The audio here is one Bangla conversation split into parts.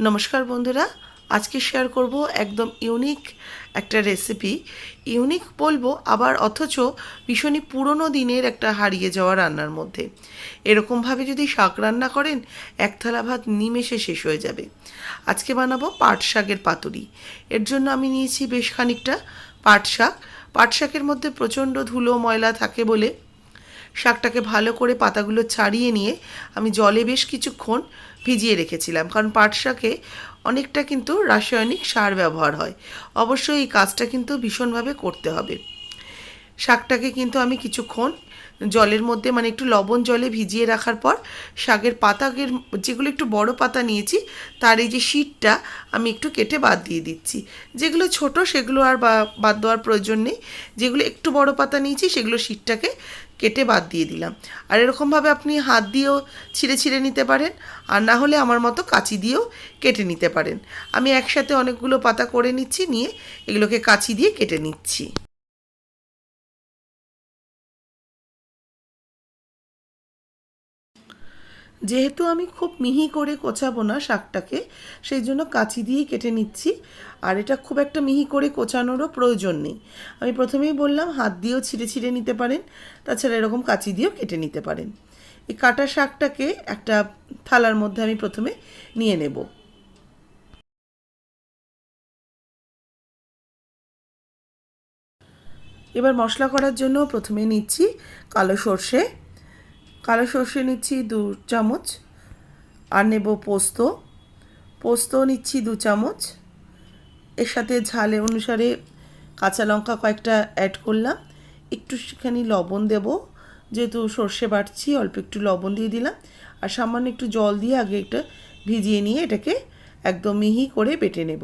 নমস্কার বন্ধুরা, আজকে শেয়ার করব একদম ইউনিক একটা রেসিপি। ইউনিক বলবো আবার অথচ ভীষণই পুরনো দিনের একটা হারিয়ে যাওয়া রান্নার মধ্যে। এরকমভাবে যদি শাক রান্না করেন এক থালা ভাত নিমেষে শেষ হয়ে যাবে। আজকে বানাবো পাট শাকের পাতুরি। এর জন্য আমি নিয়েছি বেশ খানিকটা পাট শাক। পাট শাকের মধ্যে প্রচণ্ড ধুলো ময়লা থাকে বলে শাকটাকে ভালো করে পাতাগুলো ছাড়িয়ে নিয়ে আমি জলে বেশ কিছুক্ষণ ভিজিয়ে রেখেছিলাম, কারণ পাট শাকে অনেকটা কিন্তু রাসায়নিক সার ব্যবহার হয়। অবশ্যই এই কাজটা কিন্তু ভীষণভাবে করতে হবে। শাকটাকে কিন্তু আমি কিছুক্ষণ জলের মধ্যে মানে একটু লবণ জলে ভিজিয়ে রাখার পর শাকের পাতাকে, যেগুলো একটু বড় পাতা নিয়েছি তার এই যে শীটটা আমি একটু কেটে বাদ দিয়ে দিচ্ছি। যেগুলো ছোট সেগুলো আর বাদ দেওয়ার প্রয়োজন নেই। যেগুলো একটু বড় পাতা নিয়েছি সেগুলো শীটটাকে কেটে বাদ দিয়ে দিলাম। আর এরকমভাবে আপনি হাত দিয়েও ছিঁড়ে ছিঁড়ে নিতে পারেন, আর না হলে আমার মতো কাঁচি দিয়েও কেটে নিতে পারেন। আমি একসাথে অনেকগুলো পাতা করে নিচ্ছি, নিয়ে এগুলোকে কাঁচি দিয়ে কেটে নিচ্ছি। যেহেতু আমি খুব মিহি করে কোচাবো না শাকটাকে, সেই জন্য কাঁচি দিয়েই কেটে নিচ্ছি। আর এটা খুব একটা মিহি করে কোচানোরও প্রয়োজন নেই। আমি প্রথমেই বললাম হাত দিয়েও ছিঁড়ে ছিঁড়ে নিতে পারেন, তাছাড়া এরকম কাঁচি দিয়েও কেটে নিতে পারেন। এই কাটা শাকটাকে একটা থালার মধ্যে আমি প্রথমে নিয়ে নেব। এবার মশলা করার জন্য প্রথমে নিচ্ছি কালো সর্ষে। কালো সর্ষে নিচ্ছি 2 চামচ। আর নেব পোস্ত। পোস্ত নিচ্ছি 2 চামচ। এর সাথে ঝাল অনুসারে কাঁচা লঙ্কা কয়েকটা অ্যাড করলাম। একটুখানি লবণ দেব, যেহেতু সর্ষে বাটছি অল্প একটু লবণ দিয়ে দিলাম। আর সামান্য একটু জল দিয়ে আগে একটা ভিজিয়ে নিয়ে এটাকে একদম মিহি করে বেটে নেব।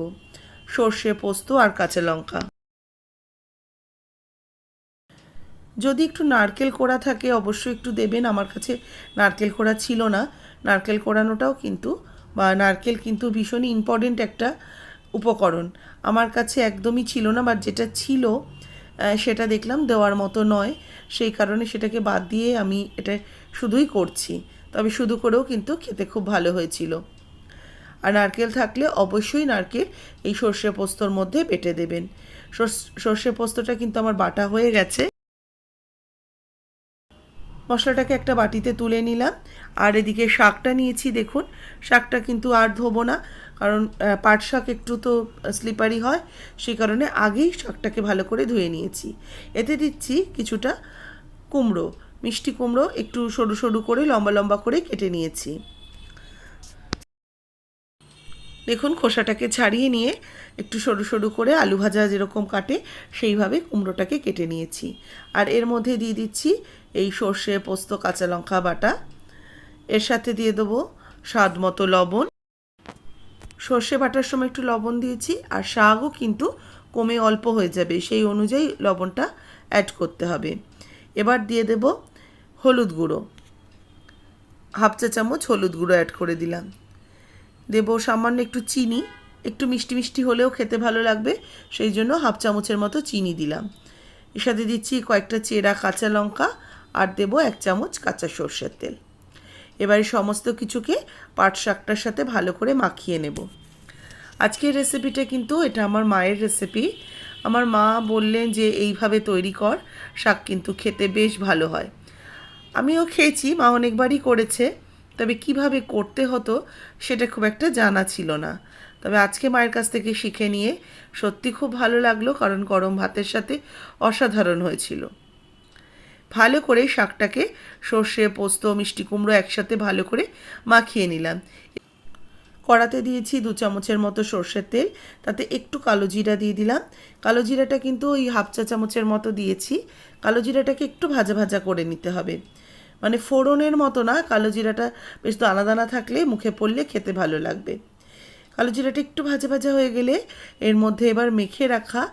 সর্ষে, পোস্ত আর কাঁচা লঙ্কা। যদি একটু নারকেল কোড়া থাকে অবশ্যই একটু দেবেন। আমার কাছে নারকেল কোড়া ছিল না। নারকেল কোড়ানোটাও কিন্তু নারকেল কিন্তু ভীষণই ইম্পর্টেন্ট একটা উপকরণ। আমার কাছে একদমই ছিল না, বা যেটা ছিল সেটা দেখলাম দেওয়ার মতো নয়, সেই কারণে সেটাকে বাদ দিয়ে আমি এটা শুধুই করছি। তবে শুধু করেও কিন্তু খেতে খুব ভালো হয়েছিল। আর নারকেল থাকলে অবশ্যই নারকেল এই সর্ষে পোস্তর মধ্যে বেটে দেবেন। সর্ষে পোস্তটা কিন্তু আমার বাটা হয়ে গেছে। মশলাটাকে একটা বাটিতে তুলে নিলাম। আর এদিকে শাকটা নিয়েছি, দেখুন শাকটা কিন্তু আর ধোবো না, কারণ পাট শাক একটু তো স্লিপারি হয়, সেই কারণে আগেই শাকটাকে ভালো করে ধুয়ে নিয়েছি। এতে দিচ্ছি কিছুটা কুমড়ো, মিষ্টি কুমড়ো একটু সরু সরু করে লম্বা লম্বা করে কেটে নিয়েছি। দেখুন খোসাটাকে ছাড়িয়ে নিয়ে একটু সরু সরু করে আলু ভাজা যেরকম কাটে সেইভাবে কুমড়োটাকে কেটে নিয়েছি। আর এর মধ্যে দিয়ে দিচ্ছি এই সর্ষে, পোস্ত, কাঁচা লঙ্কা বাটা। এর সাথে দিয়ে দেবো স্বাদ মতো লবণ। সর্ষে বাটার সময় একটু লবণ দিয়েছি, আর শাকও কিন্তু কমে অল্প হয়ে যাবে, সেই অনুযায়ী লবণটা অ্যাড করতে হবে। এবার দিয়ে দেব হলুদ গুঁড়ো, 1/2 চা চামচ হলুদ গুঁড়ো অ্যাড করে দিলাম। দেব সামান্য একটু চিনি, একটু মিষ্টি মিষ্টি হলেও খেতে ভালো লাগবে, সেই জন্য 1/2 চামচের মতো চিনি দিলাম। এর সাথে দিচ্ছি কয়েকটা চেরা কাঁচা লঙ্কা, আর দেব 1 চামচ কাঁচা সর্ষের তেল। এবারে সমস্ত কিছুকে পাট শাকটার সাথে ভালো করে মাখিয়ে নেব। আজকের রেসিপিটা কিন্তু এটা আমার মায়ের রেসিপি। আমার মা বললেন যে এইভাবে তৈরি কর, শাক কিন্তু খেতে বেশ ভালো হয়। আমিও খেয়েছি, মা অনেকবারই করেছে, তবে কিভাবে করতে হতো সেটা খুব একটা জানা ছিল না। তবে আজকে মায়ের কাছ থেকে শিখে নিয়ে সত্যি খুব ভালো লাগলো, কারণ গরম ভাতের সাথে অসাধারণ হয়েছিল। ভালো করে শাকটাকে সর্ষে, পোস্ত, মিষ্টি কুমড়ো একসাথে ভালো করে মাখিয়ে নিলাম। কড়াতে দিয়েছি 2 চামচের মতো সর্ষের তেল, তাতে একটু কালো জিরা দিয়ে দিলাম। কালো জিরাটা কিন্তু ওই 1/2 চা চামচের মতো দিয়েছি। কালো জিরাটাকে একটু ভাজা ভাজা করে নিতে হবে, মানে ফোড়নের মতো না, কালো জিরাটা বেশ দানা দানা থাকলে মুখে পড়লে খেতে ভালো লাগবে। কালো জিরাটা একটু ভাজা ভাজা হয়ে গেলে এর মধ্যে এবার মেখে রাখা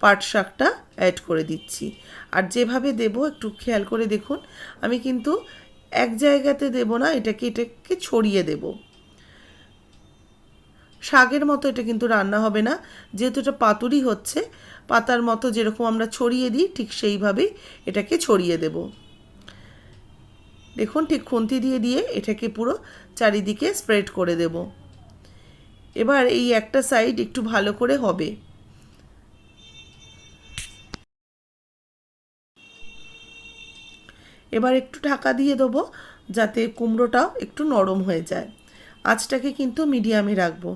পাট শাকটা অ্যাড করে দিচ্ছি। আর যেভাবে দেব একটু খেয়াল করে দেখুন, আমি কিন্তু এক জায়গাতে দেব না, এটাকে ছড়িয়ে দেব। শাকের মতো এটা কিন্তু রান্না হবে না, যেহেতু এটা পাতুরি হচ্ছে, পাতার মতো যেরকম আমরা ছড়িয়ে দিই ঠিক সেইভাবেই এটাকে ছড়িয়ে দেব। দেখুন ঠিক খুন্তি দিয়ে দিয়ে এটাকে পুরো চারিদিকে স্প্রেড করে দেব। এবার এই একটা সাইড একটু ভালো করে হবে। এবার একটু ঢাকা দিয়ে দেবো যাতে কুমড়োটাও একটু নরম হয়ে যায়। আঁচটাকে কিন্তু মিডিয়ামে রাখবো।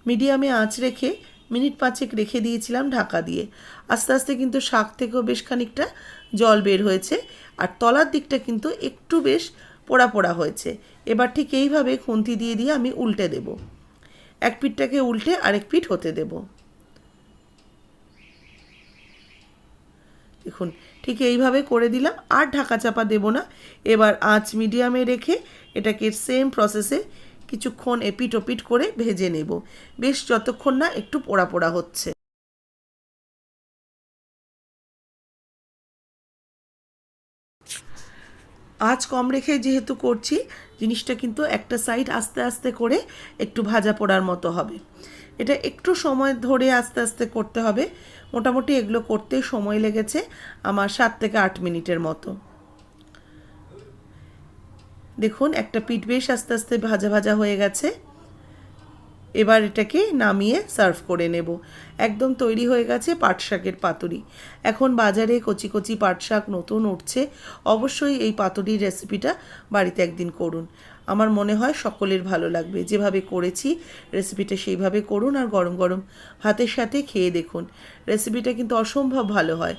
মিডিয়ামে আঁচ রেখে মিনিট 5 রেখে দিয়েছিলাম ঢাকা দিয়ে। আস্তে আস্তে কিন্তু শাক থেকেও বেশ খানিকটা জল বের হয়েছে, আর তলার দিকটা কিন্তু একটু বেশ পোড়া পোড়া হয়েছে। এবার ঠিক এইভাবে খুন্তি দিয়ে দিয়ে আমি উল্টে দেব। এক পিঠটাকে উল্টে আরেক পিঠ হতে দেব। দেখুন ঠিক এইভাবে করে দিলাম, আর ঢাকা চাপা দেব না। এবার আঁচ মিডিয়ামে রেখে এটাকে সেম প্রসেসে কিছুক্ষণ এপিট ওপিট করে ভেজে নেব, বেশ যতক্ষণ না একটু পোড়া পোড়া হচ্ছে। আঁচ কম রেখে যেহেতু করছি, জিনিসটা কিন্তু একটা সাইড আস্তে আস্তে করে একটু ভাজা পোড়ার মতো হবে। এটা একটু সময় ধরে আস্তে আস্তে করতে হবে। মোটামুটি এগুলো করতে সময় লেগেছে আমার 7 থেকে 8 মিনিটের মতো। দেখুন একটা পিঠ বেশ আস্তে আস্তে ভাজা ভাজা হয়ে গেছে। এবার এটাকে নামিয়ে সার্ভ করে নেব। একদম তৈরি হয়ে গেছে পাট শাকের পাতুরি। এখন বাজারে কচি কচি পাট শাক নতুন উঠছে। অবশ্যই এই পাতুরির রেসিপিটা বাড়িতে একদিন করুন। আমার মনে হয় সকলের ভালো লাগবে। যেভাবে করেছি রেসিপিটা সেইভাবে করুন, আর গরম গরম ভাতের সাথে খেয়ে দেখুন। রেসিপিটা কিন্তু অসম্ভব ভালো হয়।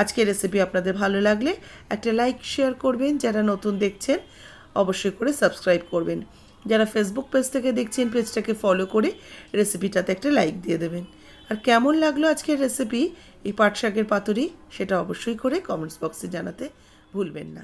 আজকের রেসিপি আপনাদের ভালো লাগলে একটা লাইক শেয়ার করবেন। যারা নতুন দেখছেন অবশ্যই করে সাবস্ক্রাইব করবেন। যারা ফেসবুক পেজ থেকে দেখছেন পেজটাকে ফলো করে রেসিপিটাতে একটা লাইক দিয়ে দেবেন। আর কেমন লাগলো আজকের রেসিপি এই পাট শাকের পাতুরি সেটা অবশ্যই করে কমেন্টস বক্সে জানাতে ভুলবেন না।